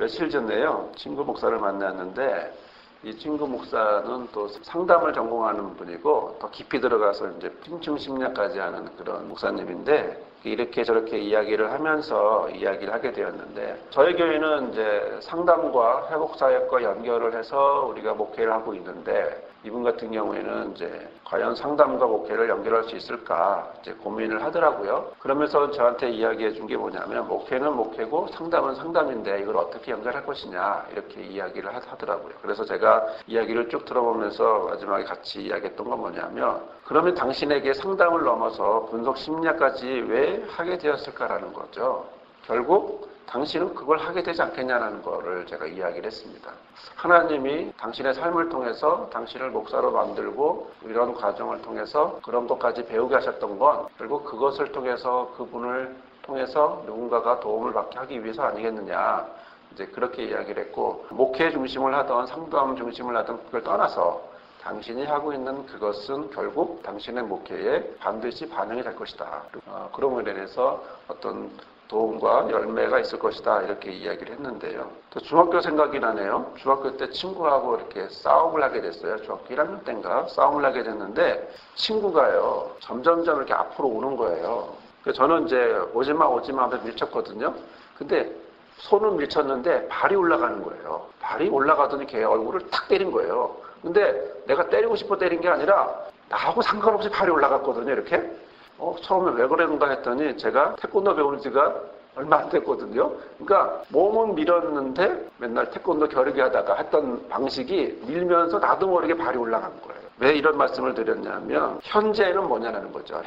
며칠 전에요, 친구 목사를 만났는데, 이 친구 목사는 또 상담을 전공하는 분이고, 더 깊이 들어가서 이제 심층 심리학까지 하는 그런 목사님인데, 이렇게 저렇게 이야기를 하면서 이야기를 하게 되었는데, 저희 교회는 이제 상담과 회복사역과 연결을 해서 우리가 목회를 하고 있는데, 이분 같은 경우에는 이제 과연 상담과 목회를 연결할 수 있을까 이제 고민을 하더라고요. 그러면서 저한테 이야기해 준 게 뭐냐면, 목회는 목회고 상담은 상담인데 이걸 어떻게 연결할 것이냐 이렇게 이야기를 하더라고요. 그래서 제가 이야기를 쭉 들어보면서 마지막에 같이 이야기했던 건 뭐냐면, 그러면 당신에게 상담을 넘어서 분석 심리학까지 왜 하게 되었을까라는 거죠. 결국 당신은 그걸 하게 되지 않겠냐는 거를 제가 이야기를 했습니다. 하나님이 당신의 삶을 통해서 당신을 목사로 만들고 이런 과정을 통해서 그런 것까지 배우게 하셨던 건 결국 그것을 통해서 그분을 통해서 누군가가 도움을 받게 하기 위해서 아니겠느냐. 이제 그렇게 이야기를 했고, 목회 중심을 하던 상담 중심을 하던 그걸 떠나서 당신이 하고 있는 그것은 결국 당신의 목회에 반드시 반영이 될 것이다. 그런 면에서 어떤 도움과 열매가 있을 것이다 이렇게 이야기를 했는데요. 또 중학교 생각이 나네요. 중학교 때 친구하고 이렇게 싸움을 하게 됐어요. 중학교 1학년 때인가 싸움을 하게 됐는데 친구가요 점점점 이렇게 앞으로 오는 거예요. 그래서 저는 이제 오지마 하면서 밀쳤거든요. 근데 손은 밀쳤는데 발이 올라가는 거예요. 발이 올라가더니 걔 얼굴을 탁 때린 거예요. 근데 내가 때리고 싶어 때린 게 아니라 나하고 상관없이 발이 올라갔거든요. 이렇게. 처음에 왜 그랬는가 했더니 제가 태권도 배운 지가 얼마 안 됐거든요. 그러니까 몸은 밀었는데 맨날 태권도 겨루기 하다가 했던 방식이 밀면서 나도 모르게 발이 올라간 거예요. 왜 이런 말씀을 드렸냐면 현재는 뭐냐는 거죠.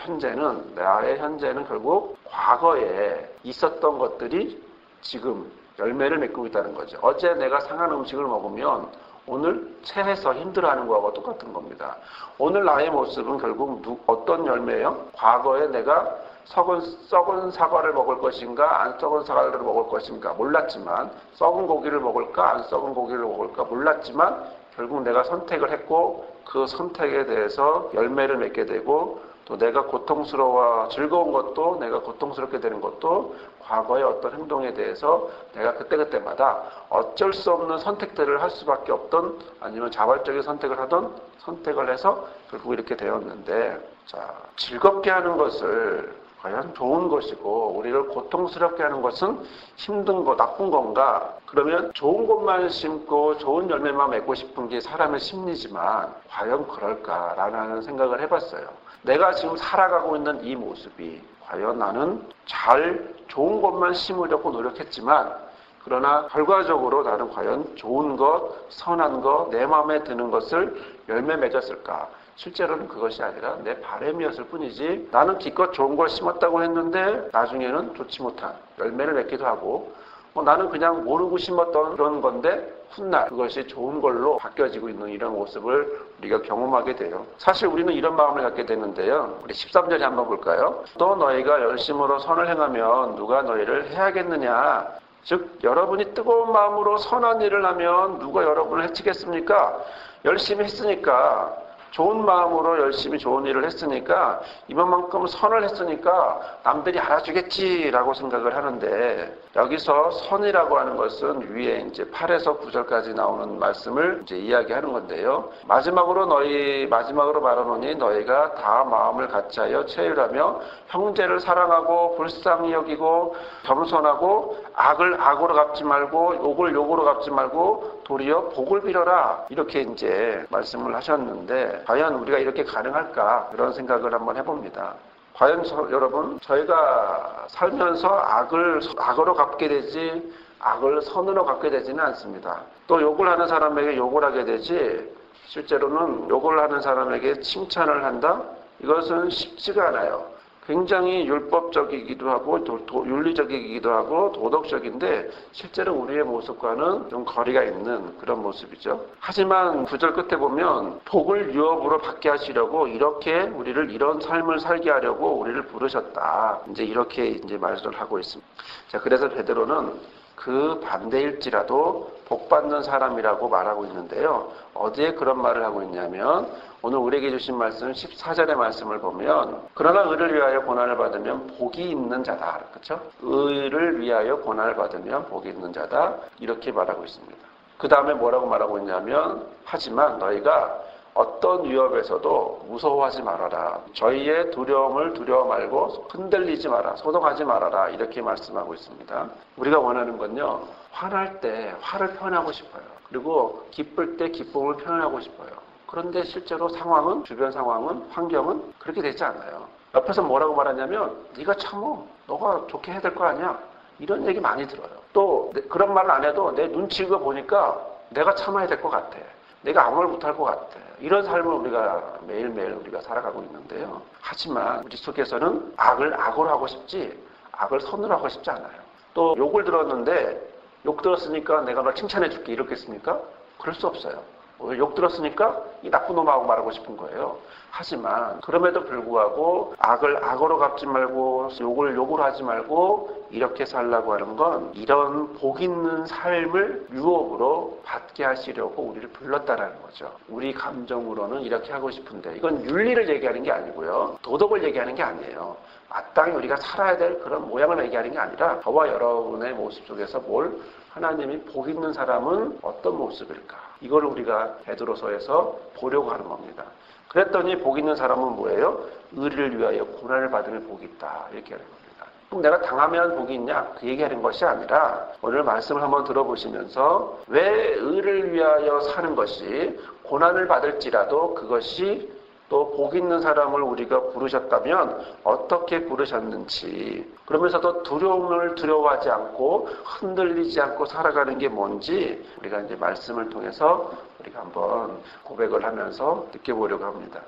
나의 현재는 결국 과거에 있었던 것들이 지금 열매를 맺고 있다는 거죠. 어제 내가 상한 음식을 먹으면 오늘 체해서 힘들어하는 거하고 똑같은 겁니다. 오늘 나의 모습은 결국 어떤 열매예요? 과거에 내가 썩은 사과를 먹을 것인가 안 썩은 사과를 먹을 것인가 몰랐지만, 썩은 고기를 먹을까 안 썩은 고기를 먹을까 몰랐지만 결국 내가 선택을 했고 그 선택에 대해서 열매를 맺게 되고, 또 내가 고통스러워 즐거운 것도 내가 고통스럽게 되는 것도 과거의 어떤 행동에 대해서 내가 그때그때마다 어쩔 수 없는 선택들을 할 수밖에 없던, 아니면 자발적인 선택을 하던 선택을 해서 결국 이렇게 되었는데, 자, 즐겁게 하는 것을 과연 좋은 것이고 우리를 고통스럽게 하는 것은 힘든 거, 나쁜 건가? 그러면 좋은 것만 심고 좋은 열매만 맺고 싶은 게 사람의 심리지만 과연 그럴까라는 생각을 해봤어요. 내가 지금 살아가고 있는 이 모습이 과연 나는 좋은 것만 심으려고 노력했지만, 그러나 결과적으로 나는 과연 좋은 것, 선한 것, 내 마음에 드는 것을 열매 맺었을까? 실제로는 그것이 아니라 내 바람이었을 뿐이지, 나는 기껏 좋은 걸 심었다고 했는데 나중에는 좋지 못한 열매를 맺기도 하고, 나는 그냥 모르고 심었던 그런 건데 훗날 그것이 좋은 걸로 바뀌어지고 있는 이런 모습을 우리가 경험하게 돼요. 사실 우리는 이런 마음을 갖게 되는데요. 우리 13절에 한번 볼까요? 또 너희가 열심으로 선을 행하면 누가 너희를 해하겠느냐? 즉 여러분이 뜨거운 마음으로 선한 일을 하면 누가 여러분을 해치겠습니까? 열심히 했으니까, 좋은 마음으로 열심히 좋은 일을 했으니까, 이번만큼 선을 했으니까 남들이 알아주겠지라고 생각을 하는데, 여기서 선이라고 하는 것은 위에 이제 8에서 9절까지 나오는 말씀을 이제 이야기하는 건데요. 마지막으로 말하노니 너희가 다 마음을 같이하여 체휼하며 형제를 사랑하고 불쌍히 여기고 겸손하고 악을 악으로 갚지 말고 욕을 욕으로 갚지 말고 도리어 복을 빌어라, 이렇게 이제 말씀을 하셨는데, 과연 우리가 이렇게 가능할까 그런 생각을 한번 해봅니다. 과연 여러분, 저희가 살면서 악을 악으로 갚게 되지 악을 선으로 갚게 되지는 않습니다. 또 욕을 하는 사람에게 욕을 하게 되지, 실제로는 욕을 하는 사람에게 칭찬을 한다? 이것은 쉽지가 않아요. 굉장히 율법적이기도 하고 윤리적이기도 하고 도덕적인데 실제로 우리의 모습과는 좀 거리가 있는 그런 모습이죠. 하지만 9절 끝에 보면 복을 유업으로 받게 하시려고 이렇게 우리를 이런 삶을 살게 하려고 우리를 부르셨다. 이제 이렇게 이제 말씀을 하고 있습니다. 자, 그래서 베드로는 그 반대일지라도 복받는 사람이라고 말하고 있는데요. 어디에 그런 말을 하고 있냐면 오늘 우리에게 주신 말씀 14절의 말씀을 보면 그러나 의를 위하여 고난을 받으면 복이 있는 자다. 그렇죠? 의를 위하여 고난을 받으면 복이 있는 자다. 이렇게 말하고 있습니다. 그 다음에 뭐라고 말하고 있냐면 하지만 너희가 어떤 위협에서도 무서워하지 말아라. 저희의 두려움을 두려워 말고 흔들리지 마라. 소동하지 말아라. 이렇게 말씀하고 있습니다. 우리가 원하는 건요. 화날 때 화를 표현하고 싶어요. 그리고 기쁠 때 기쁨을 표현하고 싶어요. 그런데 실제로 상황은 주변 상황은 환경은 그렇게 되지 않아요. 옆에서 뭐라고 말하냐면 네가 참어. 너가 좋게 해야 될 거 아니야. 이런 얘기 많이 들어요. 또 그런 말을 안 해도 내 눈치가 보니까 내가 참아야 될 것 같아. 내가 아무 말 못할 것 같아. 이런 삶을 우리가 매일매일 우리가 살아가고 있는데요. 하지만 우리 속에서는 악을 악으로 하고 싶지 악을 선으로 하고 싶지 않아요. 또 욕을 들었는데 욕 들었으니까 내가 널 칭찬해 줄게 이렇겠습니까? 그럴 수 없어요. 욕 들었으니까 이 나쁜 놈하고 말하고 싶은 거예요. 하지만 그럼에도 불구하고 악을 악으로 갚지 말고 욕을 욕으로 하지 말고 이렇게 살라고 하는 건 이런 복 있는 삶을 유혹으로 받게 하시려고 우리를 불렀다라는 거죠. 우리 감정으로는 이렇게 하고 싶은데 이건 윤리를 얘기하는 게 아니고요. 도덕을 얘기하는 게 아니에요. 마땅히 우리가 살아야 될 그런 모양을 얘기하는 게 아니라 저와 여러분의 모습 속에서 뭘 하나님이 복 있는 사람은 어떤 모습일까? 이걸 우리가 베드로서에서 보려고 하는 겁니다. 그랬더니 복 있는 사람은 뭐예요? 의를 위하여 고난을 받으면 복이 있다. 이렇게 하는 겁니다. 그럼 내가 당하면 복이 있냐? 그 얘기하는 것이 아니라 오늘 말씀을 한번 들어보시면서 왜 의를 위하여 사는 것이 고난을 받을지라도 그것이 또 복 있는 사람을 우리가 부르셨다면 어떻게 부르셨는지 그러면서도 두려움을 두려워하지 않고 흔들리지 않고 살아가는 게 뭔지 우리가 이제 말씀을 통해서 우리가 한번 고백을 하면서 느껴보려고 합니다.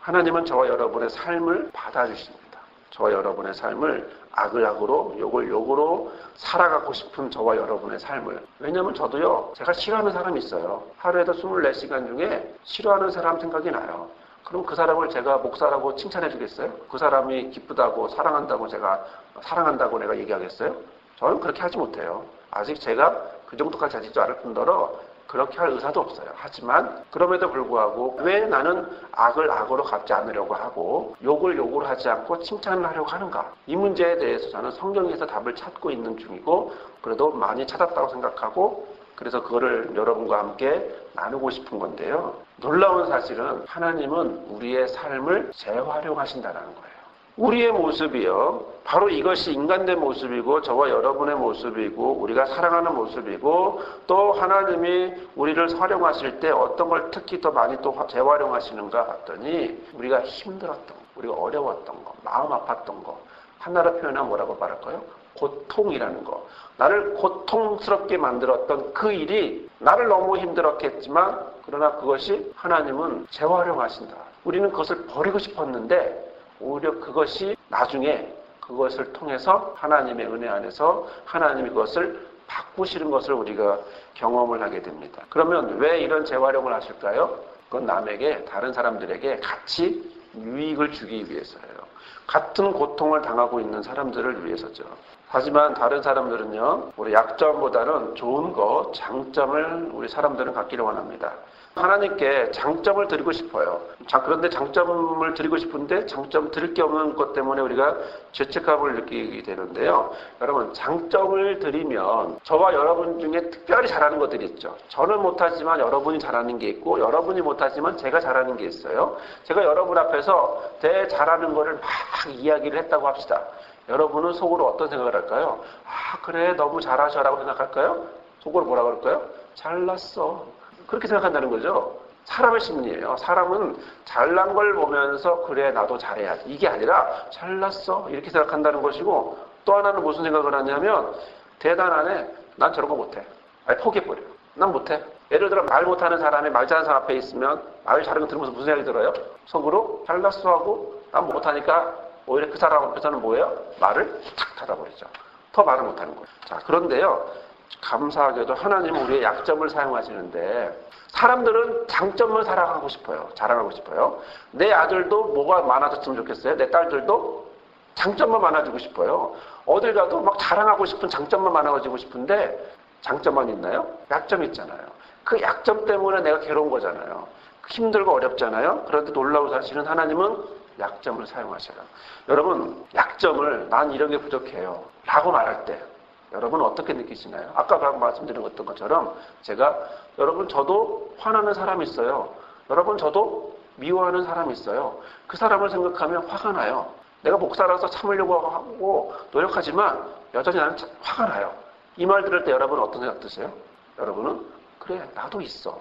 하나님은 저와 여러분의 삶을 받아주십니다. 저와 여러분의 삶을 악을 악으로 욕을 욕으로 살아가고 싶은 저와 여러분의 삶을. 왜냐하면 저도요. 제가 싫어하는 사람이 있어요. 하루에도 24시간 중에 싫어하는 사람 생각이 나요. 그럼 그 사람을 제가 목사라고 칭찬해 주겠어요? 그 사람이 기쁘다고 사랑한다고 제가 사랑한다고 내가 얘기하겠어요? 저는 그렇게 하지 못해요. 아직 제가 그 정도까지 하지 않을 뿐더러 그렇게 할 의사도 없어요. 하지만 그럼에도 불구하고 왜 나는 악을 악으로 갚지 않으려고 하고 욕을 욕으로 하지 않고 칭찬을 하려고 하는가? 이 문제에 대해서 저는 성경에서 답을 찾고 있는 중이고 그래도 많이 찾았다고 생각하고 그래서 그거를 여러분과 함께 나누고 싶은 건데요. 놀라운 사실은 하나님은 우리의 삶을 재활용하신다는 거예요. 우리의 모습이요. 바로 이것이 인간된 모습이고 저와 여러분의 모습이고 우리가 사랑하는 모습이고 또 하나님이 우리를 활용하실 때 어떤 걸 특히 더 많이 또 재활용하시는가 봤더니 우리가 힘들었던 거, 우리가 어려웠던 거, 마음 아팠던 거 하나로 표현하면 뭐라고 말할까요? 고통이라는 거. 나를 고통스럽게 만들었던 그 일이 나를 너무 힘들었게 했지만 그러나 그것이 하나님은 재활용하신다. 우리는 그것을 버리고 싶었는데 오히려 그것이 나중에 그것을 통해서 하나님의 은혜 안에서 하나님이 그것을 바꾸시는 것을 우리가 경험을 하게 됩니다. 그러면 왜 이런 재활용을 하실까요? 그건 남에게 다른 사람들에게 같이 유익을 주기 위해서예요. 같은 고통을 당하고 있는 사람들을 위해서죠. 하지만 다른 사람들은요, 우리 약점보다는 좋은 것, 장점을 우리 사람들은 갖기를 원합니다. 하나님께 장점을 드리고 싶어요. 그런데 장점을 드리고 싶은데 장점 드릴 게 없는 것 때문에 우리가 죄책감을 느끼게 되는데요. 여러분, 장점을 드리면 저와 여러분 중에 특별히 잘하는 것들이 있죠. 저는 못하지만 여러분이 잘하는 게 있고 여러분이 못하지만 제가 잘하는 게 있어요. 제가 여러분 앞에서 제 잘하는 거를 막 이야기를 했다고 합시다. 여러분은 속으로 어떤 생각을 할까요? 아, 그래, 너무 잘하셔라고 생각할까요? 속으로 뭐라 그럴까요? 잘났어. 그렇게 생각한다는 거죠. 사람의 심리예요. 사람은 잘난 걸 보면서 그래 나도 잘해야지. 이게 아니라 잘났어 이렇게 생각한다는 것이고 또 하나는 무슨 생각을 하냐면 대단하네. 난 저런 거 못해. 아니 포기해버려. 난 못해. 예를 들어 말 못하는 사람이 말 잘하는 사람 앞에 있으면 말 잘하는 거 들으면서 무슨 생각이 들어요? 속으로 잘났어 하고 난 못하니까 오히려 그 사람 앞에서는 뭐예요? 말을 탁 닫아버리죠. 더 말을 못하는 거예요. 자, 그런데요. 감사하게도 하나님은 우리의 약점을 사용하시는데 사람들은 장점을 자랑하고 싶어요. 내 아들도 뭐가 많아졌으면 좋겠어요. 내 딸들도 장점만 많아지고 싶어요. 어딜 가도 막 자랑하고 싶은 장점만 많아지고 싶은데 장점만 있나요? 약점이 있잖아요. 그 약점 때문에 내가 괴로운 거잖아요. 힘들고 어렵잖아요. 그런데 놀라운 사실은 하나님은 약점을 사용하셔요. 여러분, 약점을 난 이런 게 부족해요 라고 말할 때 여러분 어떻게 느끼시나요? 아까 말씀드린 것처럼 여러분 저도 화나는 사람이 있어요. 여러분 저도 미워하는 사람이 있어요. 그 사람을 생각하면 화가 나요. 내가 목사라서 참으려고 하고 노력하지만 여전히 나는 화가 나요. 이 말 들을 때 여러분 어떤 생각 드세요? 여러분은 그래 나도 있어.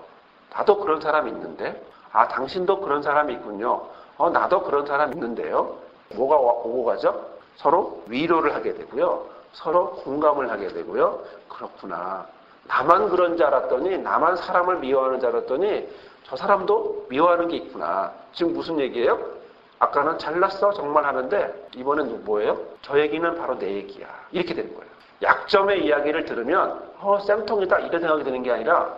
나도 그런 사람이 있는데 당신도 그런 사람이 있군요. 나도 그런 사람이 있는데요. 뭐가 오고 가죠? 서로 위로를 하게 되고요. 서로 공감을 하게 되고요. 그렇구나. 나만 그런 줄 알았더니 나만 사람을 미워하는 줄 알았더니 저 사람도 미워하는 게 있구나. 지금 무슨 얘기예요? 아까는 잘났어 정말 하는데 이번엔 뭐예요? 저 얘기는 바로 내 얘기야. 이렇게 되는 거예요. 약점의 이야기를 들으면 쌤통이다 이런 생각이 드는 게 아니라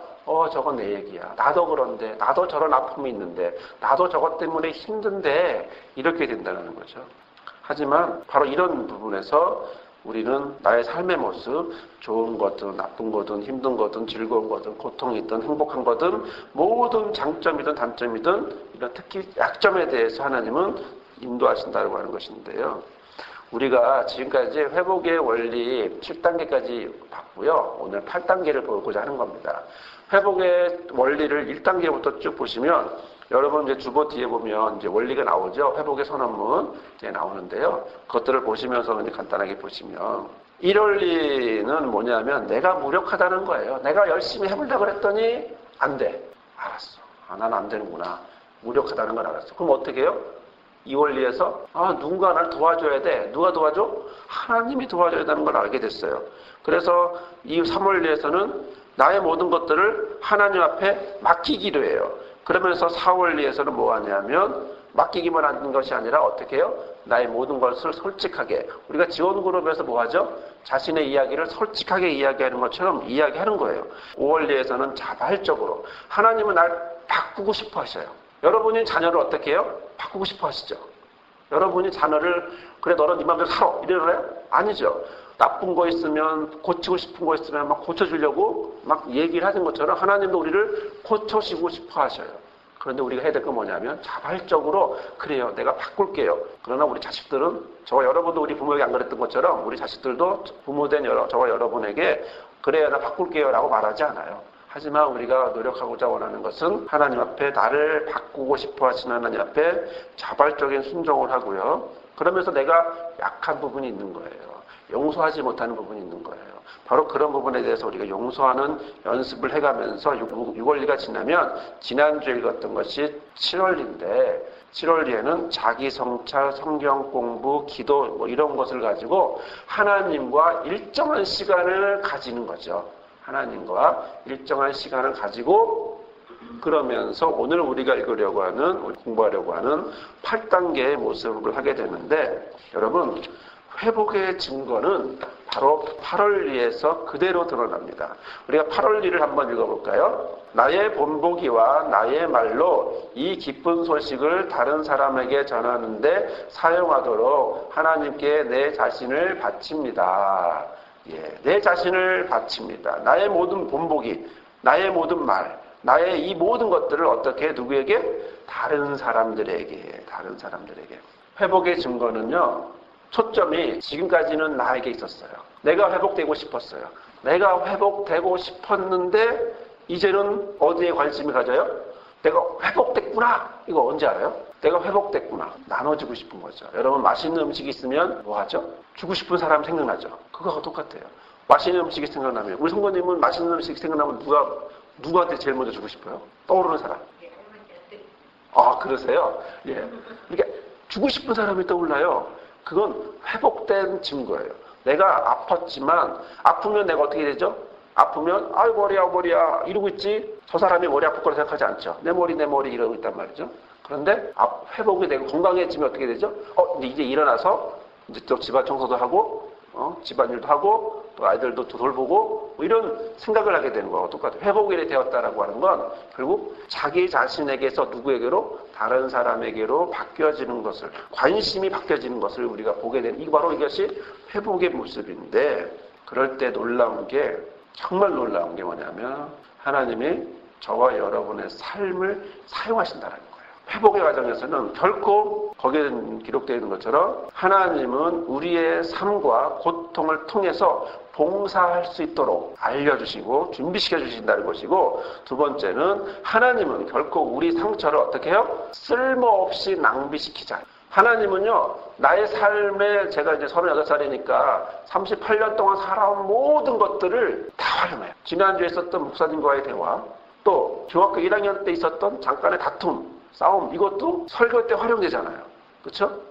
저건 내 얘기야. 나도 그런데 나도 저런 아픔이 있는데 나도 저것 때문에 힘든데 이렇게 된다는 거죠. 하지만 바로 이런 부분에서 우리는 나의 삶의 모습, 좋은 거든 나쁜 거든 힘든 거든 즐거운 거든 고통이든 행복한 거든 모든 장점이든 단점이든 이런 특히 약점에 대해서 하나님은 인도하신다고 하는 것인데요. 우리가 지금까지 회복의 원리 7단계까지 봤고요. 오늘 8단계를 보고자 하는 겁니다. 회복의 원리를 1단계부터 쭉 보시면 여러분 이제 주보 뒤에 보면 이제 원리가 나오죠. 회복의 선언문 이제 나오는데요. 그것들을 보시면서 이제 간단하게 보시면 1원리는 뭐냐면 내가 무력하다는 거예요. 내가 열심히 해보려고 그랬더니 안 돼. 알았어. 난 안 되는구나. 무력하다는 걸 알았어. 그럼 어떻게 해요? 이 원리에서 누군가 나를 도와줘야 돼. 누가 도와줘? 하나님이 도와줘야 되는 걸 알게 됐어요. 그래서 이 3원리에서는 나의 모든 것들을 하나님 앞에 맡기기로 해요. 그러면서 4원리에서는 뭐 하냐면 맡기기만 하는 것이 아니라 어떻게 해요? 나의 모든 것을 솔직하게 우리가 지원그룹에서 뭐 하죠? 자신의 이야기를 솔직하게 이야기하는 것처럼 이야기하는 거예요. 5원리에서는 자발적으로 하나님은 날 바꾸고 싶어 하셔요. 여러분이 자녀를 어떻게 해요? 바꾸고 싶어 하시죠. 여러분이 자녀를 그래 너는 네 맘대로 살아 이러나요? 아니죠. 나쁜 거 있으면 고치고 싶은 거 있으면 막 고쳐주려고 막 얘기를 하는 것처럼 하나님도 우리를 고쳐주고 싶어 하셔요. 그런데 우리가 해야 될 건 뭐냐면 자발적으로 그래요 내가 바꿀게요. 그러나 우리 자식들은 저와 여러분도 우리 부모에게 안 그랬던 것처럼 우리 자식들도 부모된 저와 여러분에게 그래요 나 바꿀게요 라고 말하지 않아요. 하지만 우리가 노력하고자 원하는 것은 하나님 앞에 나를 바꾸고 싶어 하시는 하나님 앞에 자발적인 순종을 하고요. 그러면서 내가 약한 부분이 있는 거예요. 용서하지 못하는 부분이 있는 거예요. 바로 그런 부분에 대해서 우리가 용서하는 연습을 해가면서 6원리가 지나면 지난주에 읽었던 것이 7원리인데 7원리에는 자기 성찰, 성경 공부, 기도 뭐 이런 것을 가지고 하나님과 일정한 시간을 가지는 거죠. 하나님과 일정한 시간을 가지고 그러면서 오늘 우리가 읽으려고 하는 공부하려고 하는 8단계의 모습을 하게 되는데 여러분 회복의 증거는 바로 8원리에서 그대로 드러납니다. 우리가 8원리를 한번 읽어볼까요? 나의 본보기와 나의 말로 이 기쁜 소식을 다른 사람에게 전하는데 사용하도록 하나님께 내 자신을 바칩니다. 내 자신을 바칩니다. 나의 모든 본보기, 나의 모든 말, 나의 이 모든 것들을 어떻게 누구에게? 다른 사람들에게. 회복의 증거는요. 초점이 지금까지는 나에게 있었어요. 내가 회복되고 싶었어요. 내가 회복되고 싶었는데 이제는 어디에 관심이 가져요? 내가 회복됐구나. 이거 언제 알아요? 내가 회복됐구나. 나눠주고 싶은 거죠. 여러분 맛있는 음식이 있으면 뭐 하죠? 주고 싶은 사람 생각나죠. 그거하고 똑같아요. 맛있는 음식이 생각나면 우리 성도님은 맛있는 음식이 생각나면 누구한테 제일 먼저 주고 싶어요? 떠오르는 사람. 그러세요? 예. 이렇게 주고 싶은 사람이 떠올라요. 그건 회복된 증거예요. 내가 아팠지만 아프면 내가 어떻게 되죠? 아프면 아이 머리야 이러고 있지. 저 사람이 머리 아플 거라 생각하지 않죠. 내 머리 이러고 있단 말이죠. 그런데 회복이 되고 건강해지면 어떻게 되죠? 이제 일어나서 이제 또 집안 청소도 하고 집안일도 하고 또 아이들도 돌보고 뭐 이런 생각을 하게 되는 거하고 똑같아요. 회복일이 되었다라고 하는 건 결국 자기 자신에게서 누구에게로? 다른 사람에게로 바뀌어지는 것을, 관심이 바뀌어지는 것을 우리가 보게 되는, 바로 이것이 회복의 모습인데, 그럴 때 놀라운 게, 정말 놀라운 게 뭐냐면 하나님이 저와 여러분의 삶을 사용하신다는 거예요. 회복의 과정에서는 결코 거기에 기록되어 있는 것처럼 하나님은 우리의 삶과 고통을 통해서 봉사할 수 있도록 알려주시고 준비시켜 주신다는 것이고, 두 번째는 하나님은 결코 우리 상처를 어떻게 해요? 쓸모없이 낭비시키지 않아요. 하나님은요, 나의 삶에, 제가 이제 38살이니까 38년 동안 살아온 모든 것들을 다 활용해요. 지난주에 있었던 목사님과의 대화, 또 중학교 1학년 때 있었던 잠깐의 다툼, 싸움, 이것도 설교 때 활용되잖아요. 그렇죠?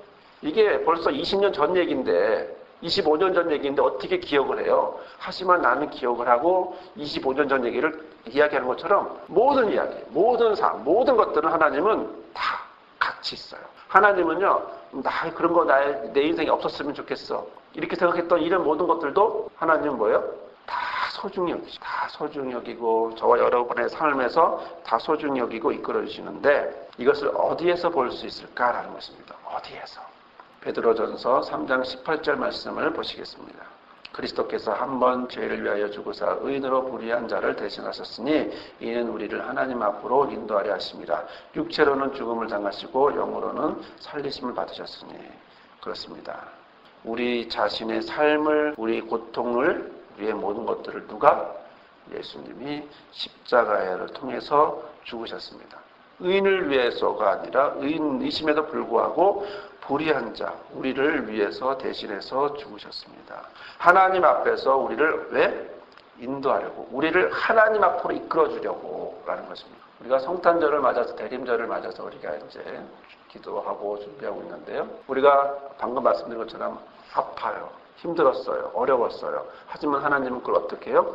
이게 벌써 20년 전 얘기인데, 25년 전 얘기인데 어떻게 기억을 해요? 하지만 나는 기억을 하고 25년 전 얘기를 이야기하는 것처럼 모든 이야기, 모든 삶, 모든 것들은 하나님은 다 같이 있어요. 하나님은요, 나 그런 거 내 인생에 없었으면 좋겠어, 이렇게 생각했던 이런 모든 것들도 하나님은 뭐예요? 다 소중히 여기죠. 다 소중히 여기고 저와 여러분의 삶에서 다 소중히 여기고 이끌어 주시는데, 이것을 어디에서 볼 수 있을까라는 것입니다. 어디에서? 베드로전서 3장 18절 말씀을 보시겠습니다. 그리스도께서 한 번 죄를 위하여 죽으사 의인으로 불의한 자를 대신하셨으니 이는 우리를 하나님 앞으로 인도하려 하심이라. 육체로는 죽음을 당하시고 영으로는 살리심을 받으셨으니. 그렇습니다. 우리 자신의 삶을, 우리 고통을, 우리의 모든 것들을 누가? 예수님이 십자가를 통해서 죽으셨습니다. 의인을 위해서가 아니라 의인이심에도 불구하고 불의한 자, 우리를 위해서 대신해서 죽으셨습니다. 하나님 앞에서 우리를 왜? 인도하려고, 우리를 하나님 앞으로 이끌어주려고 라는 것입니다. 우리가 성탄절을 맞아서, 대림절을 맞아서 우리가 이제 기도하고 준비하고 있는데요. 우리가 방금 말씀드린 것처럼 아파요, 힘들었어요, 어려웠어요. 하지만 하나님은 그걸 어떻게 해요?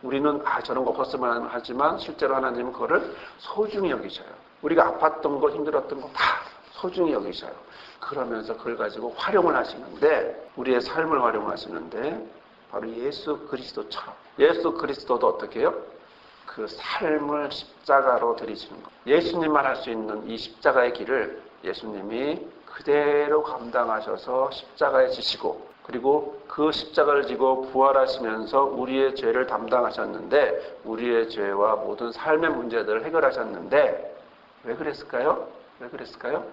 우리는 저런 거 없었으면 하지만 실제로 하나님은 그거를 소중히 여기셔요. 우리가 아팠던 거, 힘들었던 거 다 소중히 여기셔요. 그러면서 그걸 가지고 활용을 하시는데, 우리의 삶을 활용하시는데, 바로 예수 그리스도처럼, 예수 그리스도도 어떻게 해요? 그 삶을 십자가로 드리시는 것. 예수님만 할 수 있는 이 십자가의 길을 예수님이 그대로 감당하셔서 십자가에 지시고, 그리고 그 십자가를 지고 부활하시면서 우리의 죄를 담당하셨는데, 우리의 죄와 모든 삶의 문제들을 해결하셨는데, 왜 그랬을까요? 왜 그랬을까요?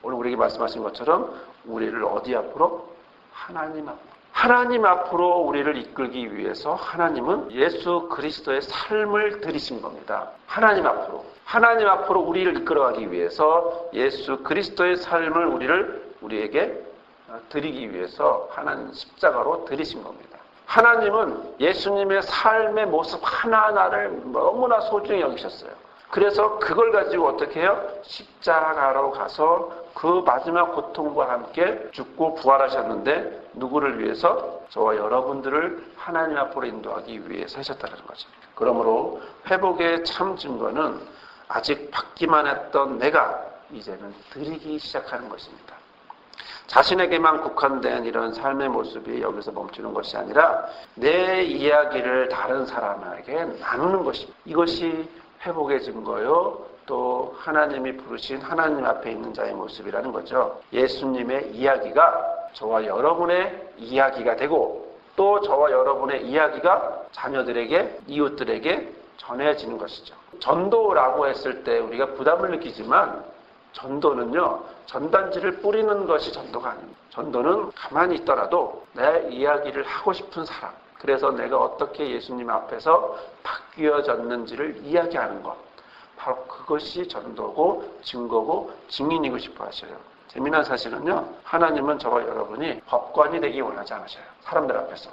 오늘 우리에게 말씀하신 것처럼 우리를 어디 앞으로? 하나님 앞으로. 하나님 앞으로 우리를 이끌기 위해서 하나님은 예수 그리스도의 삶을 들이신 겁니다. 하나님 앞으로. 하나님 앞으로 우리를 이끌어가기 위해서 예수 그리스도의 삶을 우리에게 드리기 위해서 하나님 십자가로 드리신 겁니다. 하나님은 예수님의 삶의 모습 하나하나를 너무나 소중히 여기셨어요. 그래서 그걸 가지고 어떻게 해요? 십자가로 가서 그 마지막 고통과 함께 죽고 부활하셨는데, 누구를 위해서? 저와 여러분들을 하나님 앞으로 인도하기 위해서 하셨다는 거죠. 그러므로 회복의 참 증거는 아직 받기만 했던 내가 이제는 드리기 시작하는 것입니다. 자신에게만 국한된 이런 삶의 모습이 여기서 멈추는 것이 아니라 내 이야기를 다른 사람에게 나누는 것입니다. 이것이 회복의 증거요, 또 하나님이 부르신 하나님 앞에 있는 자의 모습이라는 거죠. 예수님의 이야기가 저와 여러분의 이야기가 되고, 또 저와 여러분의 이야기가 자녀들에게, 이웃들에게 전해지는 것이죠. 전도라고 했을 때 우리가 부담을 느끼지만, 전도는요, 전단지를 뿌리는 것이 전도가 아닙니다. 전도는 가만히 있더라도 내 이야기를 하고 싶은 사람, 그래서 내가 어떻게 예수님 앞에서 바뀌어졌는지를 이야기하는 것, 바로 그것이 전도고 증거고 증인이고 싶어 하셔요. 재미난 사실은요, 하나님은 저와 여러분이 법관이 되기 원하지 않으셔요. 사람들 앞에서.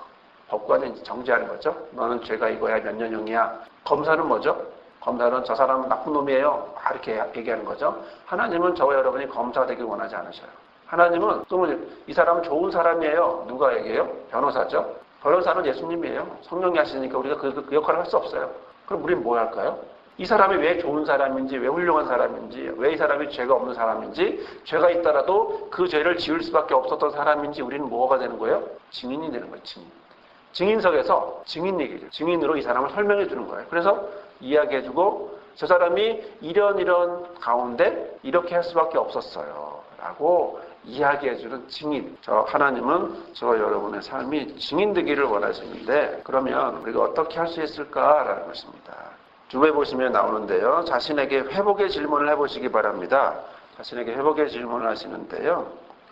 법관이 정죄하는 거죠. 너는 죄가 이거야, 몇 년형이야. 검사는 뭐죠? 검사는 저 사람은 나쁜 놈이에요, 이렇게 얘기하는 거죠. 하나님은 저와 여러분이 검사가 되길 원하지 않으셔요. 하나님은 그러면 이 사람은 좋은 사람이에요. 누가 얘기해요? 변호사죠. 변호사는 예수님이에요. 성령이 하시니까 우리가 그 역할을 할 수 없어요. 그럼 우리는 뭐 할까요? 이 사람이 왜 좋은 사람인지, 왜 훌륭한 사람인지, 왜 이 사람이 죄가 없는 사람인지, 죄가 있더라도 그 죄를 지을 수밖에 없었던 사람인지 우리는 뭐가 되는 거예요? 증인이 되는 거예요. 증인. 증인석에서 증인 얘기죠. 증인으로 이 사람을 설명해 주는 거예요. 그래서 이야기해 주고 저 사람이 이런 가운데 이렇게 할 수밖에 없었어요. 라고 이야기해 주는 증인. 하나님은 저와 여러분의 삶이 증인 되기를 원하시는데 그러면 우리가 어떻게 할 수 있을까라는 것입니다. 주부에 보시면 나오는데요. 자신에게 회복의 질문을 해보시기 바랍니다. 자신에게 회복의 질문을 하시는데요.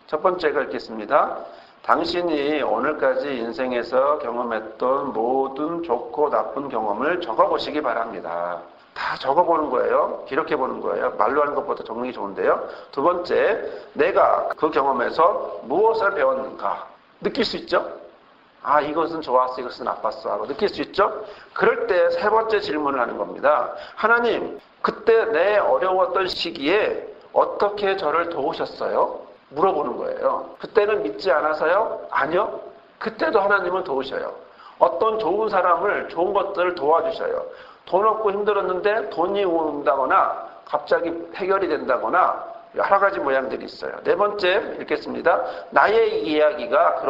첫 번째가 읽겠습니다. 당신이 오늘까지 인생에서 경험했던 모든 좋고 나쁜 경험을 적어보시기 바랍니다. 다 적어보는 거예요. 기록해보는 거예요. 말로 하는 것보다 적는 게 좋은데요. 두 번째, 내가 그 경험에서 무엇을 배웠는가 느낄 수 있죠? 아, 이것은 좋았어, 이것은 나빴어 하고 느낄 수 있죠? 그럴 때 세 번째 질문을 하는 겁니다. 하나님, 그때 내 어려웠던 시기에 어떻게 저를 도우셨어요? 물어보는 거예요. 그때는 믿지 않아서요? 아니요. 그때도 하나님은 도우셔요. 어떤 좋은 사람을, 좋은 것들을 도와주셔요. 돈 없고 힘들었는데 돈이 온다거나 갑자기 해결이 된다거나 여러 가지 모양들이 있어요. 네 번째 읽겠습니다. 나의 이야기가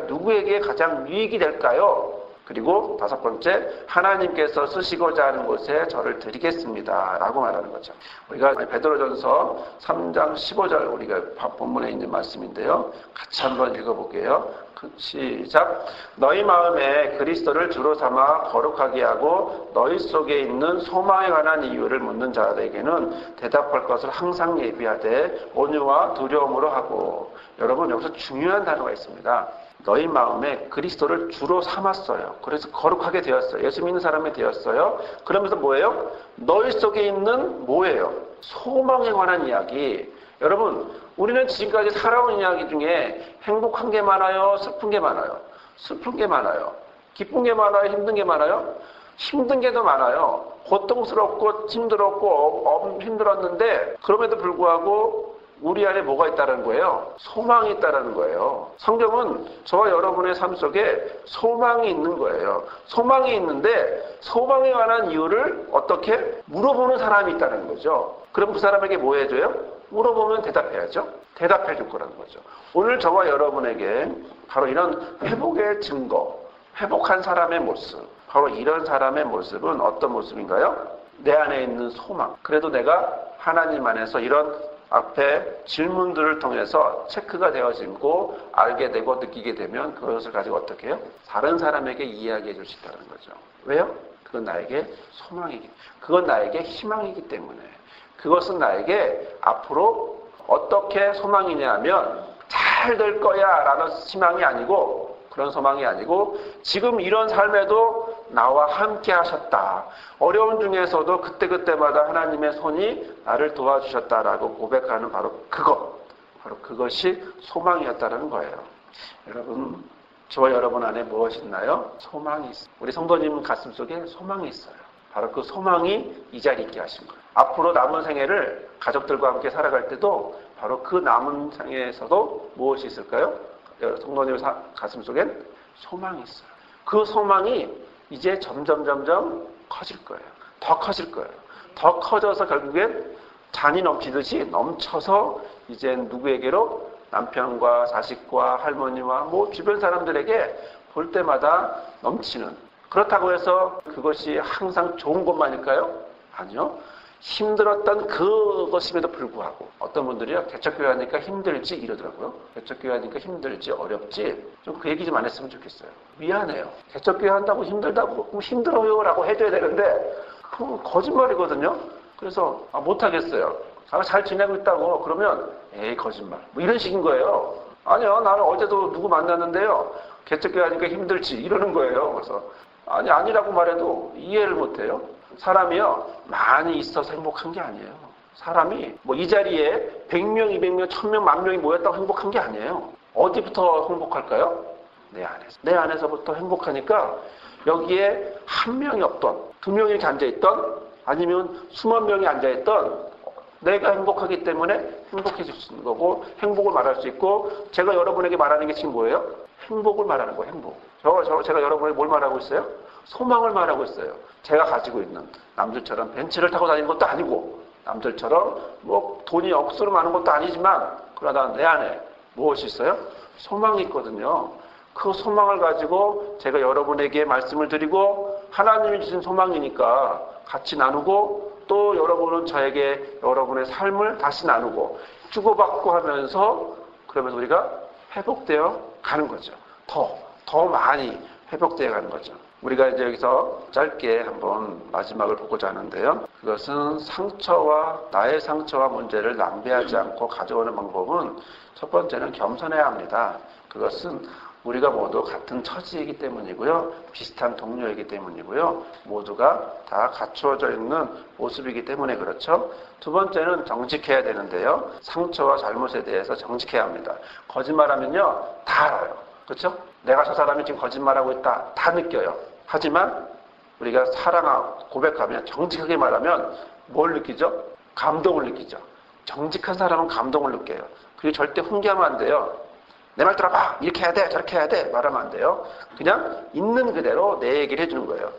누구에게 가장 유익이 될까요? 그리고 다섯 번째, 하나님께서 쓰시고자 하는 곳에 저를 드리겠습니다. 라고 말하는 거죠. 우리가 베드로전서 3장 15절 우리가 본문에 있는 말씀인데요. 같이 한번 읽어볼게요. 시작. 너희 마음에 그리스도를 주로 삼아 거룩하게 하고 너희 속에 있는 소망에 관한 이유를 묻는 자들에게는 대답할 것을 항상 예비하되 온유와 두려움으로 하고. 여러분 여기서 중요한 단어가 있습니다. 너희 마음에 그리스도를 주로 삼았어요. 그래서 거룩하게 되었어요. 예수 믿는 사람이 되었어요. 그러면서 뭐예요? 너희 속에 있는 뭐예요? 소망에 관한 이야기. 여러분, 우리는 지금까지 살아온 이야기 중에 행복한 게 많아요? 슬픈 게 많아요? 슬픈 게 많아요. 기쁜 게 많아요? 힘든 게 많아요? 힘든 게 더 많아요. 고통스럽고 힘들었는데 그럼에도 불구하고 우리 안에 뭐가 있다는 거예요? 소망이 있다는 거예요. 성경은 저와 여러분의 삶 속에 소망이 있는 거예요. 소망이 있는데 소망에 관한 이유를 어떻게 물어보는 사람이 있다는 거죠. 그럼 그 사람에게 뭐 해줘요? 물어보면 대답해야죠. 대답해 줄 거라는 거죠. 오늘 저와 여러분에게 바로 이런 회복의 증거, 회복한 사람의 모습, 바로 이런 사람의 모습은 어떤 모습인가요? 내 안에 있는 소망. 그래도 내가 하나님 안에서 이런 앞에 질문들을 통해서 체크가 되어지고 알게 되고 느끼게 되면 그것을 가지고 어떻게 해요? 다른 사람에게 이야기해 줄 수 있다는 거죠. 왜요? 그건 나에게 소망이기, 그건 나에게 희망이기 때문에. 그것은 나에게 앞으로 어떻게 소망이냐 하면 잘 될 거야 라는 희망이 아니고, 그런 소망이 아니고 지금 이런 삶에도 나와 함께 하셨다. 어려운 중에서도 그때그때마다 하나님의 손이 나를 도와주셨다라고 고백하는 바로 그것이 소망이었다는 거예요. 여러분, 저와 여러분 안에 무엇이 있나요? 소망이 있어요. 우리 성도님 가슴속에 소망이 있어요. 바로 그 소망이 이 자리에 있게 하신 거예요. 앞으로 남은 생애를 가족들과 함께 살아갈 때도 바로 그 남은 생애에서도 무엇이 있을까요? 성도님 가슴속엔 소망이 있어요. 그 소망이 이제 점점 커질 거예요. 더 커질 거예요. 더 커져서 결국엔 잔이 넘치듯이 넘쳐서 이제 누구에게로? 남편과 자식과 할머니와 주변 사람들에게 볼 때마다 넘치는. 그렇다고 해서 그것이 항상 좋은 것만일까요? 아니요. 힘들었던 그것임에도 불구하고 어떤 분들이요, 개척교회 하니까 힘들지 이러더라고요. 개척교회 하니까 힘들지 어렵지, 좀 그 얘기 좀 안 했으면 좋겠어요. 미안해요. 개척교회 한다고 힘들다고 그럼 힘들어요 라고 해줘야 되는데 그건 거짓말이거든요. 그래서 못하겠어요. 잘 지내고 있다고 그러면 에이 거짓말 이런 식인 거예요. 아니요, 나는 어제도 누구 만났는데요, 개척교회 하니까 힘들지 이러는 거예요. 그래서 아니라고 말해도 이해를 못해요. 사람이요, 많이 있어서 행복한 게 아니에요. 사람이 이 자리에 100명, 200명, 1000명, 10,000명이 모였다고 행복한 게 아니에요. 어디부터 행복할까요? 내 안에서. 내 안에서부터 행복하니까 여기에 한 명이 없던, 2명이 이렇게 앉아있던, 아니면 수만 명이 앉아있던, 내가 행복하기 때문에 행복해질 수 있는 거고 행복을 말할 수 있고 제가 여러분에게 말하는 게 지금 뭐예요? 행복을 말하는 거예요. 행복. 제가 여러분에게 뭘 말하고 있어요? 소망을 말하고 있어요. 제가 가지고 있는 남들처럼 벤츠를 타고 다니는 것도 아니고 남들처럼 뭐 돈이 억수로 많은 것도 아니지만 그러나 내 안에 무엇이 있어요? 소망이 있거든요. 그 소망을 가지고 제가 여러분에게 말씀을 드리고 하나님이 주신 소망이니까 같이 나누고 또 여러분은 저에게 여러분의 삶을 다시 나누고 주고받고 하면서 그러면서 우리가 회복되어 가는 거죠. 더 많이 회복되어 가는 거죠. 우리가 이제 여기서 짧게 한번 마지막을 보고자 하는데요. 그것은 나의 상처와 문제를 낭비하지 않고 가져오는 방법은 첫 번째는 겸손해야 합니다. 그것은 우리가 모두 같은 처지이기 때문이고요. 비슷한 동료이기 때문이고요. 모두가 다 갖추어져 있는 모습이기 때문에 그렇죠. 두 번째는 정직해야 되는데요. 상처와 잘못에 대해서 정직해야 합니다. 거짓말하면요. 다 알아요. 그렇죠? 내가 저 사람이 지금 거짓말하고 있다. 다 느껴요. 하지만 우리가 사랑하고 고백하면 정직하게 말하면 뭘 느끼죠? 감동을 느끼죠. 정직한 사람은 감동을 느껴요. 그리고 절대 훈계하면 안 돼요. 내 말 들어봐. 이렇게 해야 돼. 저렇게 해야 돼. 말하면 안 돼요. 그냥 있는 그대로 내 얘기를 해주는 거예요.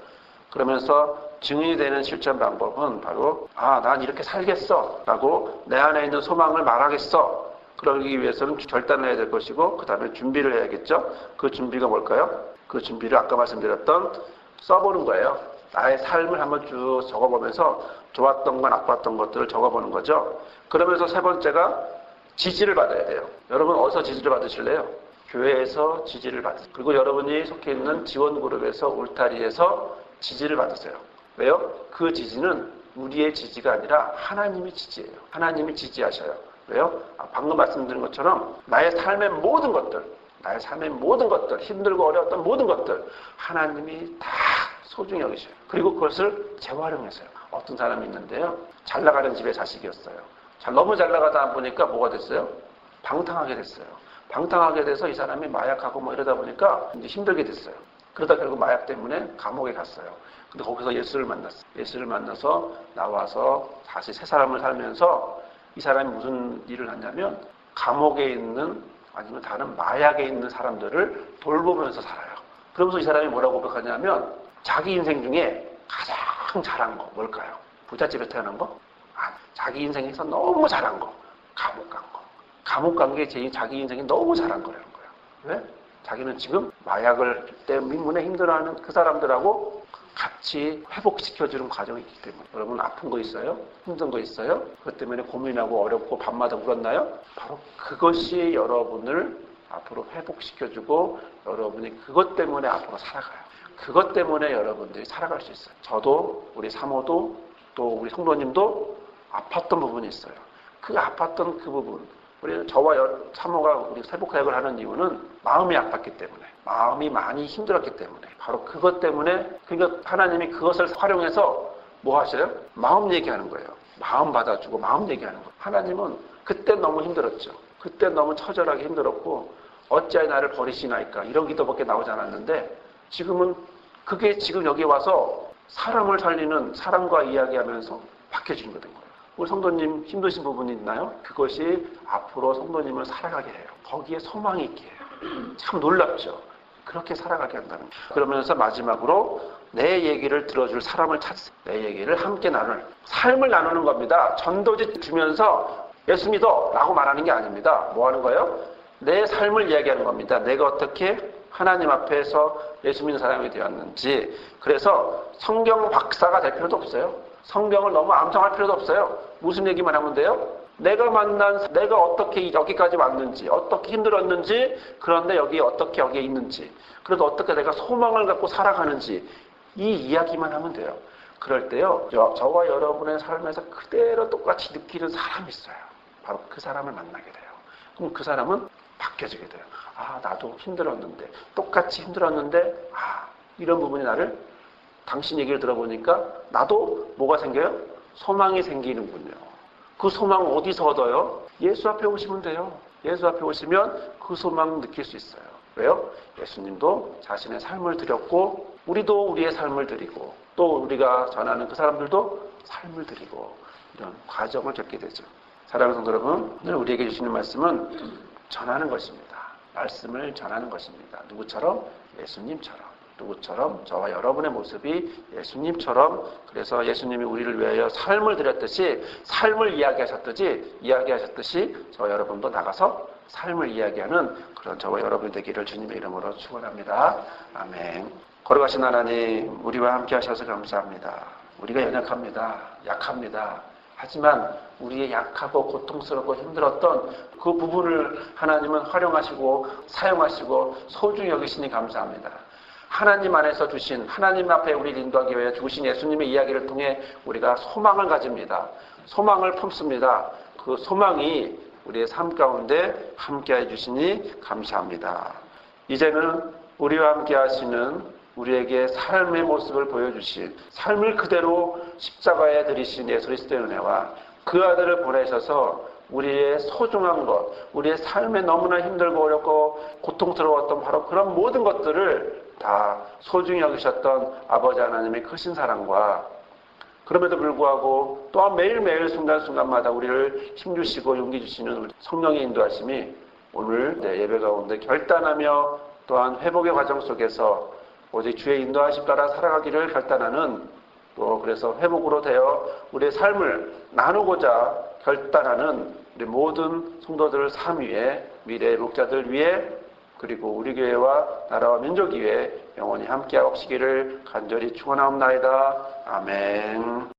그러면서 증인이 되는 실천 방법은 바로 난 이렇게 살겠어 라고 내 안에 있는 소망을 말하겠어. 그러기 위해서는 결단을 해야 될 것이고 그 다음에 준비를 해야겠죠. 그 준비가 뭘까요? 그 준비를 아까 말씀드렸던 써보는 거예요. 나의 삶을 한번 쭉 적어보면서 좋았던 건 나빴던 것들을 적어보는 거죠. 그러면서 세 번째가 지지를 받아야 돼요. 여러분 어디서 지지를 받으실래요? 교회에서 지지를 받으세요. 그리고 여러분이 속해 있는 지원그룹에서 울타리에서 지지를 받으세요. 왜요? 그 지지는 우리의 지지가 아니라 하나님의 지지예요. 하나님이 지지하셔요. 왜요? 방금 말씀드린 것처럼 나의 삶의 모든 것들, 힘들고 어려웠던 모든 것들 하나님이 다 소중히 여기셔요. 그리고 그것을 재활용해서요. 어떤 사람이 있는데요. 잘 나가는 집의 자식이었어요. 너무 잘 나가다 보니까 뭐가 됐어요? 방탕하게 됐어요. 방탕하게 돼서 이 사람이 마약하고 뭐 이러다 보니까 이제 힘들게 됐어요. 그러다 결국 마약 때문에 감옥에 갔어요. 근데 거기서 예수를 만났어요. 예수를 만나서 나와서 다시 새 사람을 살면서 이 사람이 무슨 일을 하냐면 감옥에 있는 아니면 다른 마약에 있는 사람들을 돌보면서 살아요. 그러면서 이 사람이 뭐라고 고백하냐면 자기 인생 중에 가장 잘한 거 뭘까요? 부잣집에 태어난 거? 자기 인생에서 너무 잘한 거. 감옥 간 거. 감옥 간 게 자기 인생이 너무 잘한 거라는 거예요. 왜? 자기는 지금 마약을 때문에 힘들어하는 그 사람들하고 같이 회복시켜주는 과정이 있기 때문에. 여러분 아픈 거 있어요? 힘든 거 있어요? 그것 때문에 고민하고 어렵고 밤마다 울었나요? 바로 그것이 여러분을 앞으로 회복시켜주고 여러분이 그것 때문에 앞으로 살아가요. 그것 때문에 여러분들이 살아갈 수 있어요. 저도 우리 사모도 또 우리 성도님도 아팠던 부분이 있어요. 그 아팠던 그 부분, 저와 사모가 우리 회복사역을 하는 이유는 마음이 아팠기 때문에, 마음이 많이 힘들었기 때문에, 바로 그것 때문에, 그러니까 하나님이 그것을 활용해서 뭐 하셔요? 마음 얘기하는 거예요. 마음 받아주고 마음 얘기하는 거예요. 하나님은 그때 너무 힘들었죠. 그때 너무 처절하게 힘들었고 어찌하여 나를 버리시나이까 이런 기도밖에 나오지 않았는데 지금은 그게 지금 여기 와서 사람을 살리는 사람과 이야기하면서 바뀌어진 거된 거예요. 우리 성도님 힘드신 부분이 있나요? 그것이 앞으로 성도님을 살아가게 해요. 거기에 소망이 있게 해요. 참 놀랍죠. 그렇게 살아가게 한다는 거예요. 그러면서 마지막으로 내 얘기를 들어줄 사람을 찾으세요. 내 얘기를 함께 나눌 삶을 나누는 겁니다. 전도지 주면서 예수 믿어 라고 말하는 게 아닙니다. 뭐 하는 거예요? 내 삶을 이야기하는 겁니다. 내가 어떻게 하나님 앞에서 예수 믿는 사람이 되었는지. 그래서 성경 박사가 될 필요도 없어요. 성경을 너무 암송할 필요도 없어요. 무슨 얘기만 하면 돼요? 내가 어떻게 여기까지 왔는지, 어떻게 힘들었는지, 그런데 여기에 있는지, 그래도 어떻게 내가 소망을 갖고 살아가는지, 이 이야기만 하면 돼요. 그럴 때요, 저와 여러분의 삶에서 그대로 똑같이 느끼는 사람이 있어요. 바로 그 사람을 만나게 돼요. 그럼 그 사람은 바뀌어지게 돼요. 나도 힘들었는데, 똑같이 힘들었는데, 이런 부분이 당신 얘기를 들어보니까 나도 뭐가 생겨요? 소망이 생기는군요. 그 소망 어디서 얻어요? 예수 앞에 오시면 돼요. 예수 앞에 오시면 그 소망 느낄 수 있어요. 왜요? 예수님도 자신의 삶을 드렸고 우리도 우리의 삶을 드리고 또 우리가 전하는 그 사람들도 삶을 드리고 이런 과정을 겪게 되죠. 사랑하는 성도 여러분, 오늘 우리에게 주시는 말씀은 전하는 것입니다. 말씀을 전하는 것입니다. 누구처럼? 예수님처럼. 누구처럼? 저와 여러분의 모습이 예수님처럼. 그래서 예수님이 우리를 위하여 삶을 드렸듯이, 삶을 이야기하셨듯이 저와 여러분도 나가서 삶을 이야기하는 그런 저와 여러분이 되기를 주님의 이름으로 축원합니다. 아멘. 걸어가신 하나님, 우리와 함께 하셔서 감사합니다. 우리가 연약합니다. 약합니다. 하지만 우리의 약하고 고통스럽고 힘들었던 그 부분을 하나님은 활용하시고 사용하시고 소중히 여기시니 감사합니다. 하나님 안에서 주신, 하나님 앞에 우리를 인도하기 위해 주신 예수님의 이야기를 통해 우리가 소망을 가집니다. 소망을 품습니다. 그 소망이 우리의 삶 가운데 함께해 주시니 감사합니다. 이제는 우리와 함께 하시는 우리에게 삶의 모습을 보여주신, 삶을 그대로 십자가에 들이신 예수 그리스도의 은혜와 그 아들을 보내셔서 우리의 소중한 것, 우리의 삶에 너무나 힘들고 어렵고 고통스러웠던 바로 그런 모든 것들을 다 소중히 여기셨던 아버지 하나님의 크신 사랑과, 그럼에도 불구하고 또한 매일매일 순간순간마다 우리를 힘주시고 용기 주시는 성령의 인도하심이 오늘 예배 가운데 결단하며 또한 회복의 과정 속에서 오직 주의 인도하심 따라 살아가기를 결단하는, 또 그래서 회복으로 되어 우리의 삶을 나누고자 결단하는 우리 모든 성도들 삶 위에, 미래의 목자들 위에, 그리고 우리 교회와 나라와 민족 위에 영원히 함께하시기를 간절히 축원하옵나이다. 아멘.